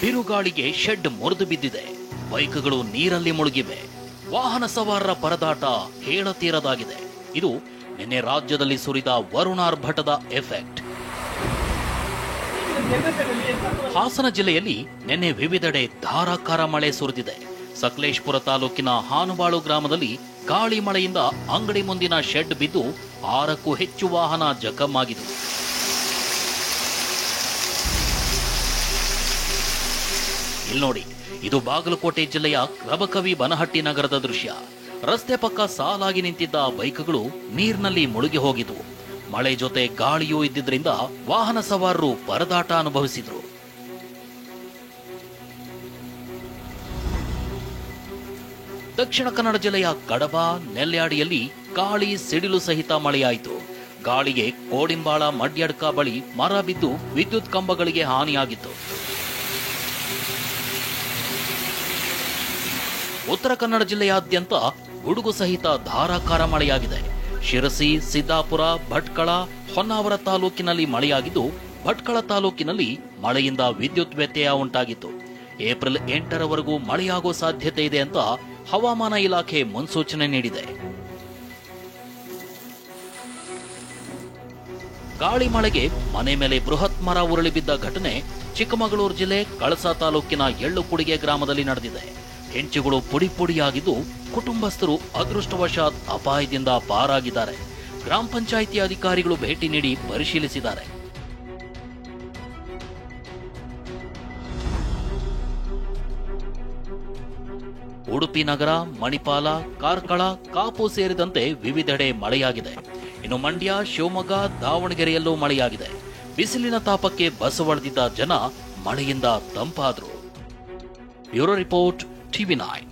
ಬಿರುಗಾಳಿಗೆ shed ಮುರಿದು ಬಿದ್ದಿದೆ. ಬೈಕ್ಗಳು ನೀರಲ್ಲಿ ಮುಳುಗಿವೆ. ವಾಹನ ಸವಾರರ ಪರದಾಟ ಹೇಳತೀರದಾಗಿದೆ. ಇದು ನಿನ್ನೆ ರಾಜ್ಯದಲ್ಲಿ ಸುರಿದ ವರುಣಾರ್ಭಟದ ಎಫೆಕ್ಟ್. ಹಾಸನ ಜಿಲ್ಲೆಯಲ್ಲಿ ನಿನ್ನೆ ವಿವಿಧೆಡೆ ಧಾರಾಕಾರ ಮಳೆ ಸುರಿದಿದೆ. ಸಕಲೇಶಪುರ ತಾಲೂಕಿನ ಹಾನುಬಾಳು ಗ್ರಾಮದಲ್ಲಿ ಗಾಳಿ ಮಳೆಯಿಂದ ಅಂಗಡಿ ಮುಂದಿನ ಶೆಡ್ ಬಿದ್ದು 6ಕ್ಕೂ ಹೆಚ್ಚು ವಾಹನ ಜಖಮ್ಮಾಗಿದ್ದವು. ಇಲ್ಲಿ ನೋಡಿ, ಇದು ಬಾಗಲಕೋಟೆ ಜಿಲ್ಲೆಯ ರಬಕವಿ ಬನಹಟ್ಟಿ ನಗರದ ದೃಶ್ಯ. ರಸ್ತೆ ಪಕ್ಕ ಸಾಲಾಗಿ ನಿಂತಿದ್ದ ಬೈಕ್ಗಳು ನೀರಿನಲ್ಲಿ ಮುಳುಗಿ ಹೋಗಿದ್ವು. ಮಳೆ ಜೊತೆ ಗಾಳಿಯೂ ಇದ್ದಿದ್ರಿಂದ ವಾಹನ ಸವಾರರು ಪರದಾಟ ಅನುಭವಿಸಿದ್ರು. ದಕ್ಷಿಣ ಕನ್ನಡ ಜಿಲ್ಲೆಯ ಕಡಬ, ನೆಲ್ಯಾಡಿಯಲ್ಲಿ ಗಾಳಿ ಸಿಡಿಲು ಸಹಿತ ಮಳೆಯಾಯಿತು. ಗಾಳಿಗೆ ಕೋಡಿಂಬಾಳ ಮಡ್ಯಡ್ಕ ಬಳಿ ಮರ ಬಿದ್ದು ವಿದ್ಯುತ್ ಕಂಬಗಳಿಗೆ ಹಾನಿಯಾಗಿತ್ತು. ಉತ್ತರ ಕನ್ನಡ ಜಿಲ್ಲೆಯಾದ್ಯಂತ ಗುಡುಗು ಸಹಿತ ಧಾರಾಕಾರ ಮಳೆಯಾಗಿದೆ. ಶಿರಸಿ, ಸಿದ್ದಾಪುರ, ಭಟ್ಕಳ, ಹೊನ್ನಾವರ ತಾಲೂಕಿನಲ್ಲಿ ಮಳೆಯಾಗಿದ್ದು, ಭಟ್ಕಳ ತಾಲೂಕಿನಲ್ಲಿ ಮಳೆಯಿಂದ ವಿದ್ಯುತ್ ವ್ಯತ್ಯಯ ಉಂಟಾಗಿತ್ತು. ಏಪ್ರಿಲ್ 8ರವರೆಗೂ ಮಳೆಯಾಗುವ ಸಾಧ್ಯತೆ ಇದೆ ಅಂತ ಹವಾಮಾನ ಇಲಾಖೆ ಮುನ್ಸೂಚನೆ ನೀಡಿದೆ. ಗಾಳಿ ಮಳೆಗೆ ಮನೆ ಮೇಲೆ ಬೃಹತ್ ಮರ ಉರುಳಿ ಬಿದ್ದ ಘಟನೆ ಚಿಕ್ಕಮಗಳೂರು ಜಿಲ್ಲೆ ಕಳಸಾ ತಾಲೂಕಿನ ಎಳ್ಳುಕುಡಿಗೆ ಗ್ರಾಮದಲ್ಲಿ ನಡೆದಿದೆ. ಹೆಂಚುಗಳು ಪುಡಿ ಪುಡಿಯಾಗಿದ್ದು, ಕುಟುಂಬಸ್ಥರು ಅದೃಷ್ಟವಶಾತ್ ಅಪಾಯದಿಂದ ಪಾರಾಗಿದ್ದಾರೆ. ಗ್ರಾಮ ಪಂಚಾಯಿತಿ ಅಧಿಕಾರಿಗಳು ಭೇಟಿ ನೀಡಿ ಪರಿಶೀಲಿಸಿದ್ದಾರೆ. ಉಡುಪಿ ನಗರ, ಮಣಿಪಾಲ, ಕಾರ್ಕಳ, ಕಾಪು ಸೇರಿದಂತೆ ವಿವಿಧೆಡೆ ಮಳೆಯಾಗಿದೆ. ಇನ್ನು ಮಂಡ್ಯ, ಶಿವಮೊಗ್ಗ, ದಾವಣಗೆರೆಯಲ್ಲೂ ಮಳೆಯಾಗಿದೆ. ಬಿಸಿಲಿನ ತಾಪಕ್ಕೆ ಬಸವಳಿದಿದ್ದ ಜನ ಮಳೆಯಿಂದ ತಂಪಾದರು. Bureau report, TV9.